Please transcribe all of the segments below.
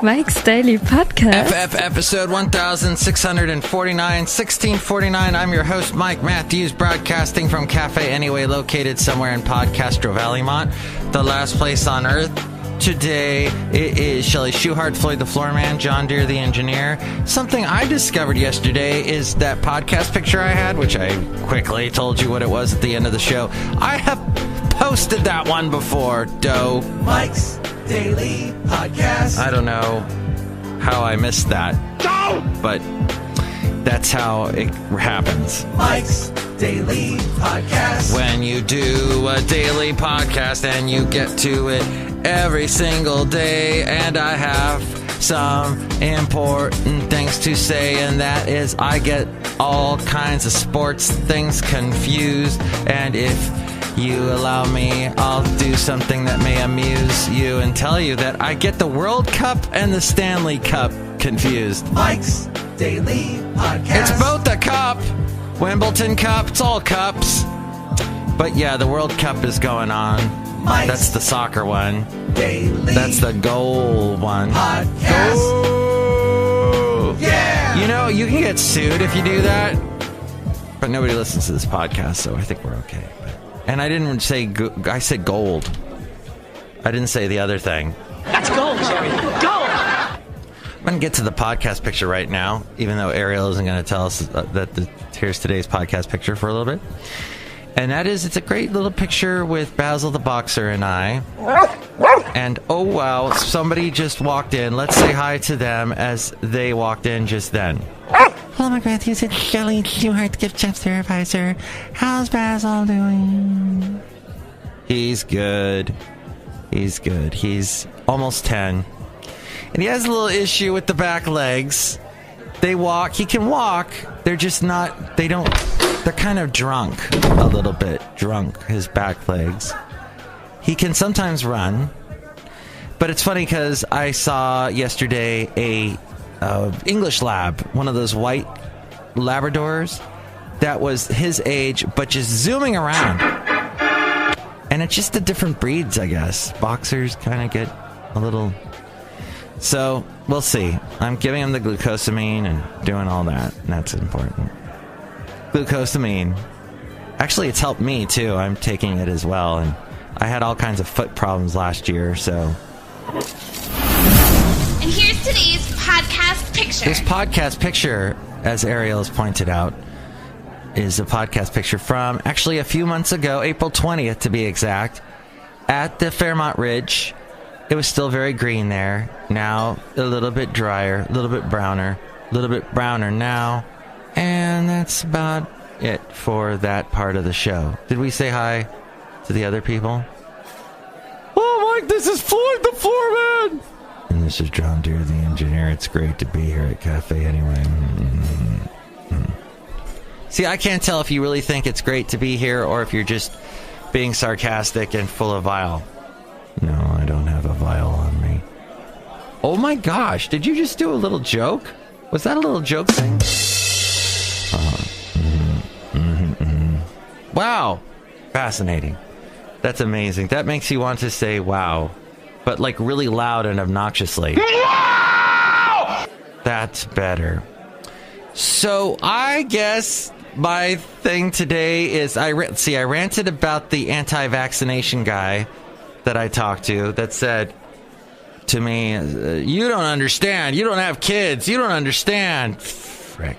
Mike's Daily Podcast. FF episode 1649, 1649. I'm your host, Mike Matthews, broadcasting from Café Anyway, located somewhere in Podcastro Valleymont, the last place on earth. Today, it is Chely Shoehart, Floyd the Floorman, John Deere the engineer. Something I discovered yesterday is that podcast picture I had, which I quickly told you what it was at the end of the show. I have posted that one before, Doe. Mike's Daily Podcast. I don't know how I missed that. Go! But that's how it happens. Mike's Daily Podcast. When you do a daily podcast and you get to it every single day, and I have some important things to say, and that is I get all kinds of sports things confused, and if you allow me, I'll do something that may amuse you and tell you that I get the World Cup and the Stanley Cup confused. Mike's Daily Podcast. It's both a cup. Wimbledon Cup, it's all cups. But yeah, the World Cup is going on. Mike's That's the soccer one. Daily That's the goal one. Podcast. Goal. Yeah! You know, you can get sued if you do that. But nobody listens to this podcast, so I think we're okay. And I didn't say, I said gold. I didn't say the other thing. That's gold, Jerry. Gold! I'm going to get to the podcast picture right now, even though Ariel isn't going to tell us here's today's podcast picture for a little bit. And that is, it's a great little picture with Basil the Boxer and I. And, oh, wow, somebody just walked in. Let's say hi to them as they walked in just then. Hello, Mike Matthews. It's Chely Shoehart, gift shop supervisor. How's Basil doing? He's good. He's good. He's almost 10. And he has a little issue with the back legs. They walk. He can walk. They're just not, they're kind of drunk. A little bit drunk, his back legs. He can sometimes run. But it's funny because I saw yesterday a English lab, one of those white Labradors that was his age, but just zooming around. And it's just the different breeds, I guess. Boxers kind of get a little... So, we'll see. I'm giving him the glucosamine and doing all that, and that's important. Glucosamine. Actually, it's helped me, too. I'm taking it as well, and I had all kinds of foot problems last year, so... And here's today's podcast picture. This podcast picture, as Ariel has pointed out, is a podcast picture from actually a few months ago, April 20th to be exact, at the Fairmont Ridge. It was still very green there. Now a little bit drier, a little bit browner, a little bit browner now. And that's about it for that part of the show. Did we say hi to the other people? Oh, Mike, this is Floyd the Floorman! And this is John Deere the engineer. It's great to be here at Café Anyway. See, I can't tell if you really think it's great to be here or if you're just being sarcastic and full of vile. No, I don't have a vial on me. Oh my gosh, did you just do a little joke? Was that a little joke thing? Wow, fascinating. That's amazing. That makes you want to say wow, but like really loud and obnoxiously. Wow! That's better. So I guess my thing today is I ranted about the anti-vaccination guy that I talked to that said to me, you don't understand. You don't have kids. You don't understand. Frick.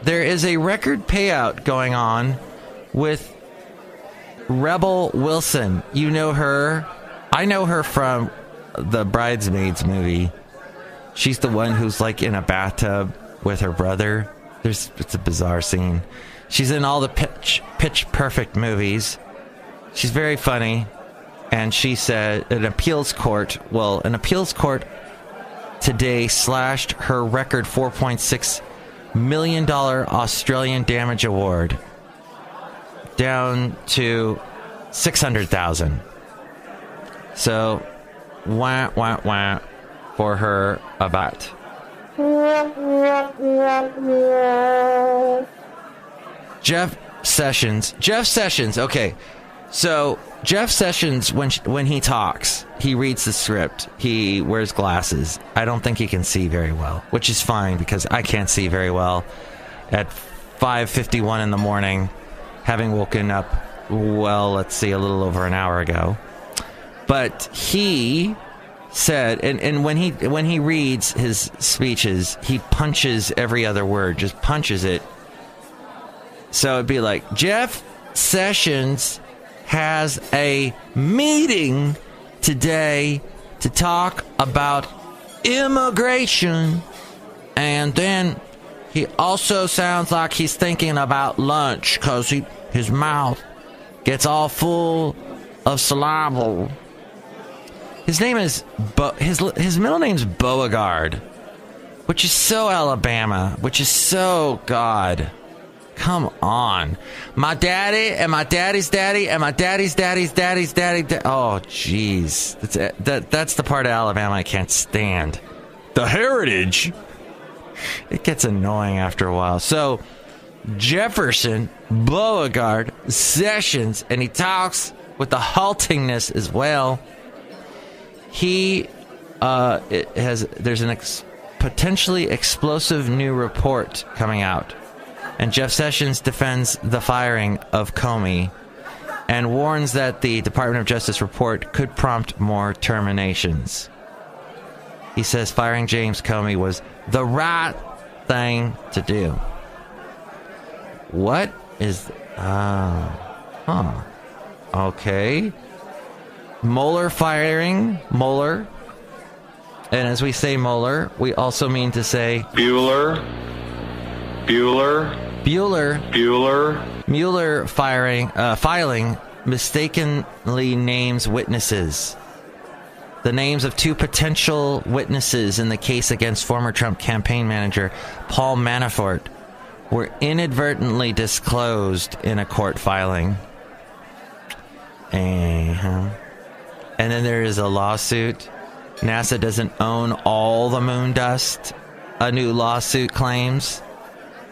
There is a record payout going on with Rebel Wilson. You know her. I know her from the Bridesmaids movie. She's the one who's like in a bathtub with her brother. It's a bizarre scene. She's in all the Pitch Perfect movies. She's very funny. And she said an appeals court today slashed her record $4.6 million Australian damage award down to $600,000. So, wah, wah, wah for her about. Jeff Sessions, okay. So Jeff Sessions, when he talks, he reads the script. He wears glasses. I don't think he can see very well, which is fine because I can't see very well at 5:51 in the morning, having woken up, well, let's see, a little over an hour ago. But he said, and when he reads his speeches, he punches every other word, just punches it. So it'd be like, Jeff Sessions has a meeting today to talk about immigration, and then he also sounds like he's thinking about lunch because his mouth gets all full of saliva. His name is his middle name's Beauregard, which is so Alabama, which is so God. Come on. My daddy and my daddy's daddy and my daddy's daddy's daddy's daddy. Oh, jeez. That's the part of Alabama I can't stand. The heritage. It gets annoying after a while. So, Jefferson, Beauregard, Sessions, and he talks with the haltingness as well. There's an potentially explosive new report coming out. And Jeff Sessions defends the firing of Comey and warns that the Department of Justice report could prompt more terminations. He says firing James Comey was the right thing to do. What is... Okay. Mueller firing Mueller. And as we say Mueller, we also mean to say... Mueller filing mistakenly names witnesses. The names of two potential witnesses in the case against former Trump campaign manager Paul Manafort were inadvertently disclosed in a court filing. And then there is a lawsuit. NASA doesn't own all the moon dust, a new lawsuit claims.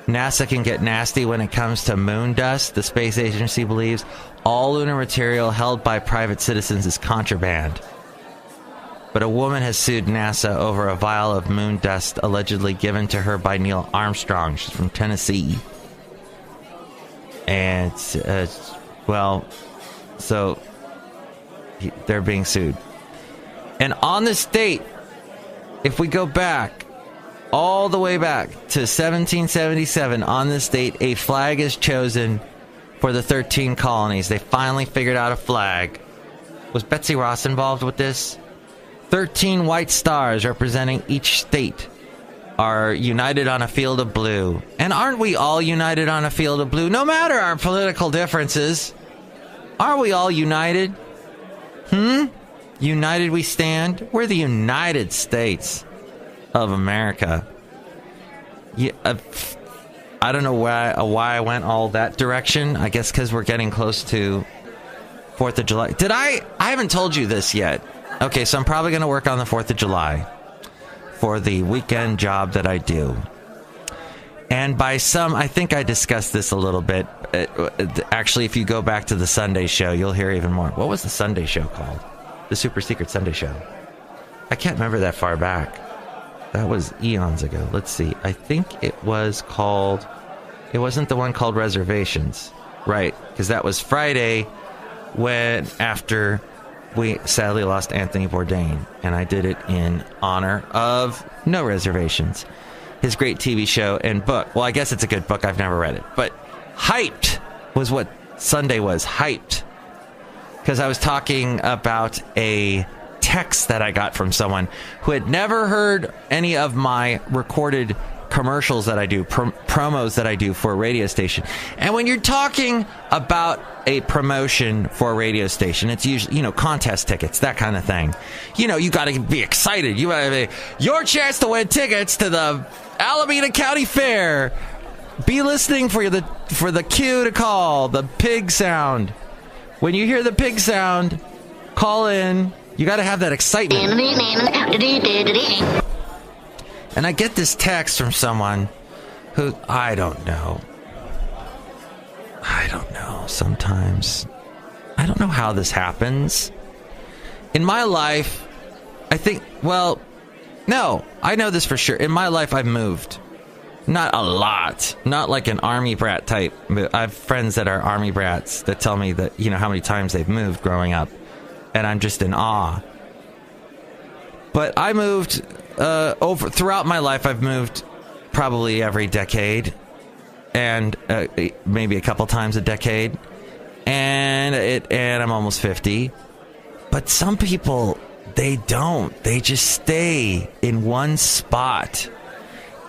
NASA can get nasty when it comes to moon dust. The space agency believes all lunar material held by private citizens is contraband. But a woman has sued NASA over a vial of moon dust allegedly given to her by Neil Armstrong. She's from Tennessee. And, so they're being sued. And on this date, if we go back, all the way back to 1777, on this date, a flag is chosen for the 13 colonies. They finally figured out a flag. Was Betsy Ross involved with this? 13 white stars representing each state are united on a field of blue. And aren't we all united on a field of blue? No matter our political differences. Aren't we all united? United we stand. We're the United States of America. Yeah, I don't know why I went all that direction. I guess because we're getting close to 4th of July. I haven't told you this yet. Okay, so I'm probably going to work on the 4th of July for the weekend job that I do. And I think I discussed this a little bit. Actually, if you go back to the Sunday show, you'll hear even more. What was the Sunday show called? The Super Secret Sunday show. I can't remember that far back. That was eons ago. Let's see. I think it was called... It wasn't the one called Reservations. Right, because that was Friday after we sadly lost Anthony Bourdain. And I did it in honor of No Reservations. His great TV show and book. Well, I guess it's a good book. I've never read it. But Hyped was what Sunday was. Hyped. Because I was talking about a text that I got from someone who had never heard any of my recorded commercials that I do, promos that I do for a radio station. And when you're talking about a promotion for a radio station, it's usually, contest tickets, that kind of thing. You got to be excited. You have your chance to win tickets to the Alameda County Fair. Be listening for the cue to call, the pig sound. When you hear the pig sound, call in. You got to have that excitement. And I get this text from someone who, I don't know. Sometimes. I I don't know how this happens. In my life, I think, well, no, I know this for sure. In my life, I've moved. Not a lot. Not like an army brat type. I have friends that are army brats that tell me that, how many times they've moved growing up. And I'm just in awe. But I moved throughout my life. I've moved probably every decade. And maybe a couple times a decade. And I'm almost 50. But some people, they don't. They just stay in one spot.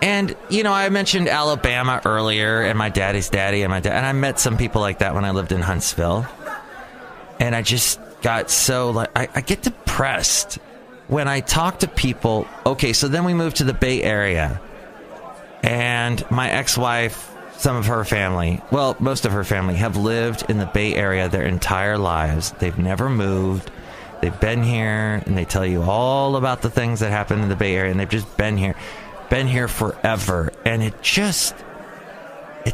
And, I mentioned Alabama earlier, and my daddy's daddy, and and I met some people like that when I lived in Huntsville. And I just got so, I get depressed when I talk to people. Okay, so then we moved to the Bay Area. And my ex-wife, some of her family, well, most of her family, have lived in the Bay Area their entire lives. They've never moved. They've been here, and they tell you all about the things that happen in the Bay Area, and they've just been here forever. And it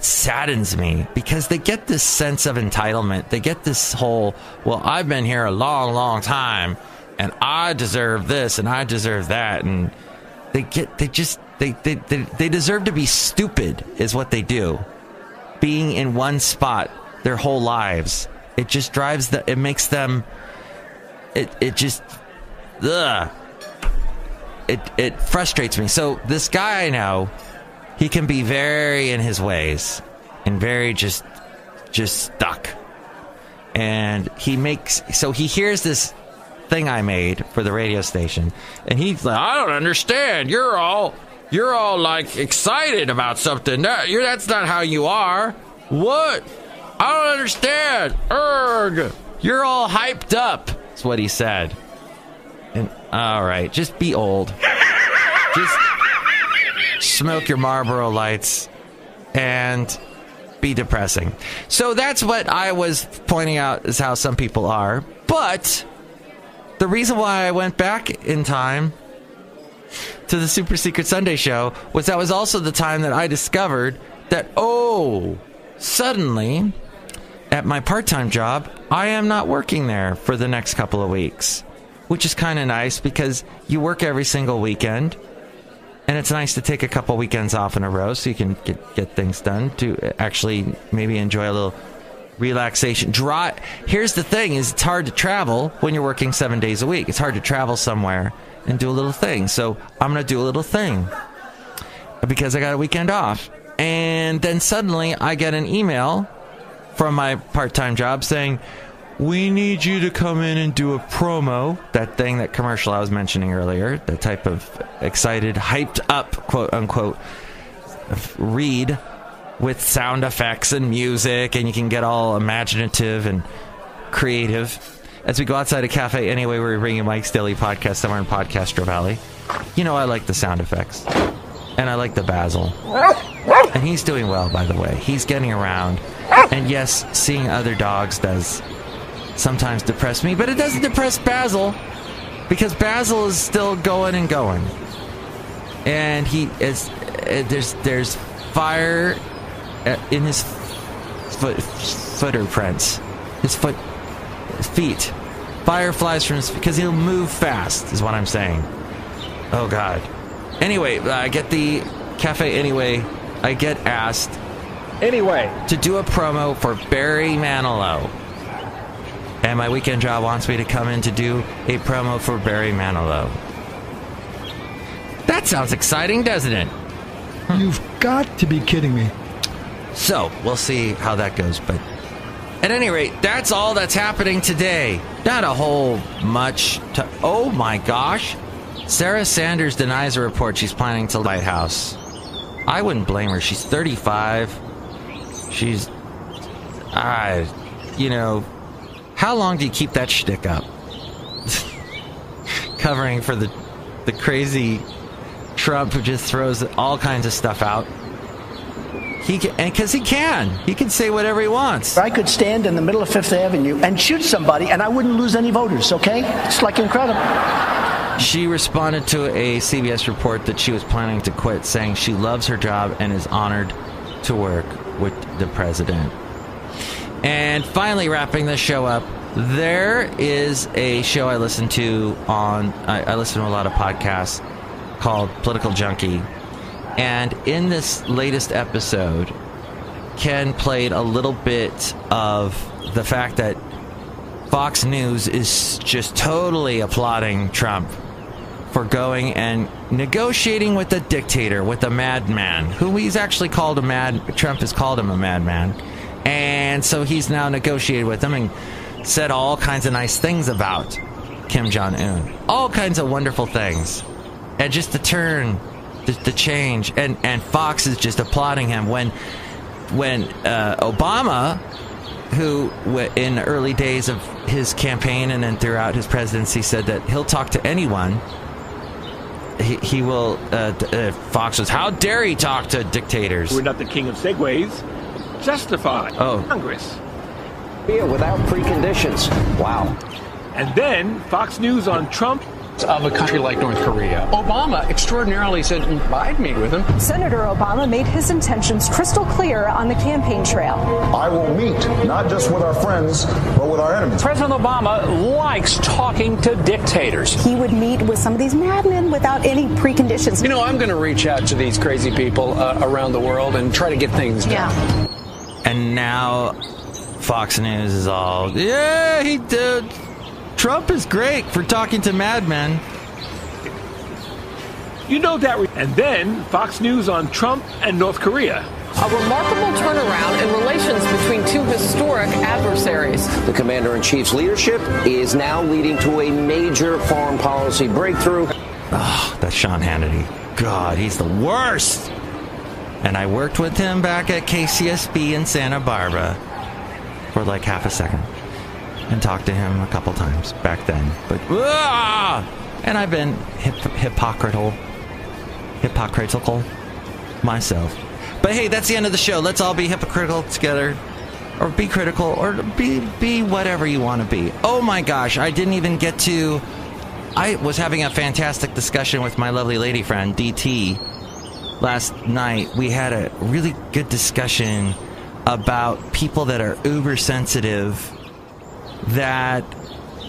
saddens me because they get this sense of entitlement. They get this whole, well, I've been here a long, long time, and I deserve this, and I deserve that, and they deserve to be stupid, is what they do. Being in one spot their whole lives, it just drives it makes them. It just, ugh. It frustrates me. So this guy I know, he can be very in his ways and very just stuck. And he hears this thing I made for the radio station, and he's like, I don't understand. You're all like excited about something. That's not how you are. What? I don't understand. Erg. You're all hyped up. That's what he said. And all right, just be old. Just smoke your Marlboro Lights and be depressing. So that's what I was pointing out, is how some people are. But the reason why I went back in time to the Super Secret Sunday show was that was also the time that I discovered that, suddenly at my part-time job, I am not working there for the next couple of weeks. Which is kind of nice because you work every single weekend, and it's nice to take a couple weekends off in a row so you can get things done, to actually maybe enjoy a little relaxation. Here's the thing, is it's hard to travel when you're working 7 days a week. It's hard to travel somewhere and do a little thing. So I'm going to do a little thing because I got a weekend off. And then suddenly I get an email from my part-time job saying, we need you to come in and do a promo. That thing, that commercial I was mentioning earlier, the type of excited, hyped up, quote unquote, read with sound effects and music, and you can get all imaginative and creative. As we go outside of Café Anyway, where we bring you Mike's Daily Podcast somewhere in Podcastro Valley. I like the sound effects. And I like the Basil. And he's doing well, by the way. He's getting around. And yes, seeing other dogs does sometimes depress me, but it doesn't depress Basil, because Basil is still going and going, and he is. There's fire in his footer prints, his feet. Fire flies from his, because he'll move fast, is what I'm saying. Oh God. Anyway, I get the Café Anyway. I get asked to do a promo for Barry Manilow. And my weekend job wants me to come in to do a promo for Barry Manilow. That sounds exciting, doesn't it? You've got to be kidding me. So, we'll see how that goes. But at any rate, that's all that's happening today. Not a whole much to... Oh my gosh. Sarah Sanders denies a report she's planning to White House. I wouldn't blame her. She's 35. She's... How long do you keep that shtick up? Covering for the crazy Trump who just throws all kinds of stuff out. Because he can say whatever he wants. I could stand in the middle of Fifth Avenue and shoot somebody and I wouldn't lose any voters, okay? It's like incredible. She responded to a CBS report that she was planning to quit, saying she loves her job and is honored to work with the president. And finally, wrapping this show up, There is a show I listen to I listen to a lot of podcasts called Political Junkie. And in this latest episode, Ken played a little bit of the fact that Fox News is just totally applauding Trump for going and negotiating with a dictator, with a madman, who he's actually called Trump has called him a madman. And so he's now negotiated with him and said all kinds of nice things about Kim Jong-un. All kinds of wonderful things. And just the turn, the change. And Fox is just applauding him when Obama, who in the early days of his campaign and then throughout his presidency said that he'll talk to anyone, he will, Fox was, how dare he talk to dictators? We're not the king of segways. Justify Congress. Without preconditions. Wow. And then Fox News on Trump. Of a country like North Korea. Obama extraordinarily said, I'd meet with him. Senator Obama made his intentions crystal clear on the campaign trail. I will meet, not just with our friends, but with our enemies. President Obama likes talking to dictators. He would meet with some of these madmen without any preconditions. You know, I'm going to reach out to these crazy people around the world and try to get things done. Yeah. And now Fox News is all, yeah, he did. Trump is great for talking to madmen. You know that. And then Fox News on Trump and North Korea. A remarkable turnaround in relations between two historic adversaries. The commander-in-chief's leadership is now leading to a major foreign policy breakthrough. Oh, that's Sean Hannity. God, he's the worst. And I worked with him back at KCSB in Santa Barbara for like half a second. And talked to him a couple times back then. But, and I've been hypocritical myself. But hey, that's the end of the show. Let's all be hypocritical together. Or be critical. Or be whatever you want to be. Oh my gosh, I didn't even get to... I was having a fantastic discussion with my lovely lady friend, DT, last night. We had a really good discussion about people that are uber sensitive, that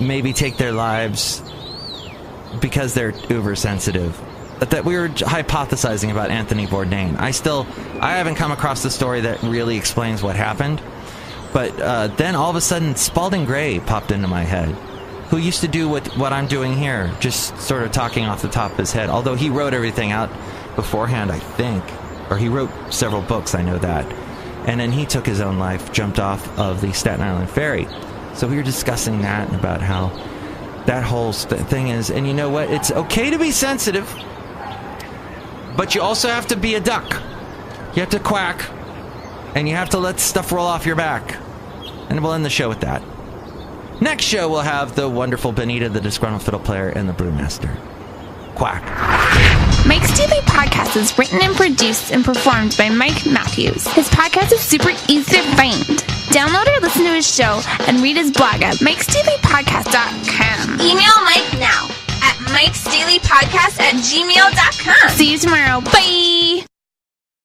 maybe take their lives because they're uber sensitive. That we were hypothesizing about Anthony Bourdain. I haven't come across the story that really explains what happened. But then all of a sudden, Spalding Gray popped into my head, who used to do what I'm doing here, just sort of talking off the top of his head. Although he wrote everything out beforehand, I think. Or he wrote several books, I know that. And then he took his own life, jumped off of the Staten Island ferry. So we were discussing that and about how that whole thing is. And you know what? It's okay to be sensitive, but you also have to be a duck. You have to quack, and you have to let stuff roll off your back. And we'll end the show with that. Next show, we'll have the wonderful Benita, the Disgruntled Fiddle Player, and the Brewmaster. Quack. Mike's Daily Podcast is written and produced and performed by Mike Matthews. His podcast is super easy to find. Download or listen to his show and read his blog at mikesdailypodcast.com. Email Mike now at mikesdailypodcast@gmail.com. See you tomorrow. Bye!